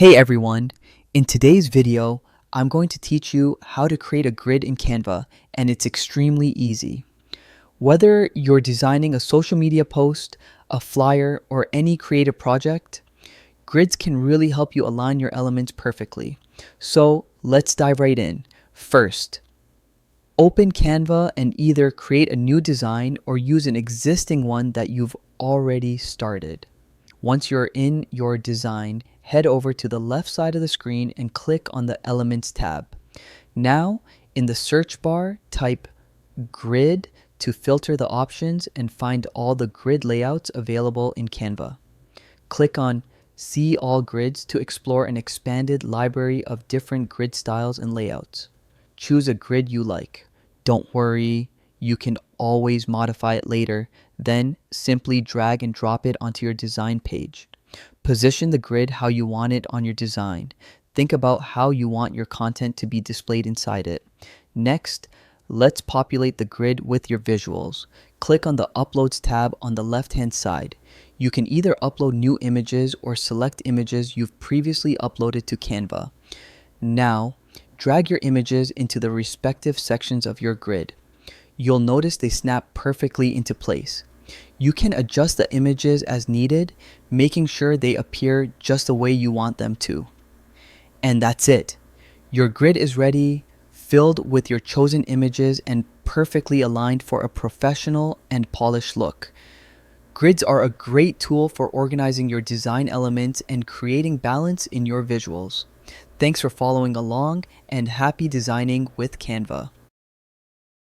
Hey everyone! In today's video, I'm going to teach you how to create a grid in Canva, and it's extremely easy. Whether you're designing a social media post, a flyer, or any creative project, grids can really help you align your elements perfectly. So let's dive right in. First, open Canva and either create a new design or use an existing one that you've already started. Once you're in your design, head over to the left side of the screen and click on the Elements tab. Now, in the search bar, type Grid to filter the options and find all the grid layouts available in Canva. Click on See All Grids to explore an expanded library of different grid styles and layouts. Choose a grid you like. Don't worry, you can always modify it later, then simply drag and drop it onto your design page. Position the grid how you want it on your design. Think about how you want your content to be displayed inside it. Next, let's populate the grid with your visuals. Click on the Uploads tab on the left-hand side. You can either upload new images or select images you've previously uploaded to Canva. Now, drag your images into the respective sections of your grid. You'll notice they snap perfectly into place. You can adjust the images as needed, making sure they appear just the way you want them to. And that's it. Your grid is ready, filled with your chosen images and perfectly aligned for a professional and polished look. Grids are a great tool for organizing your design elements and creating balance in your visuals. Thanks for following along and happy designing with Canva.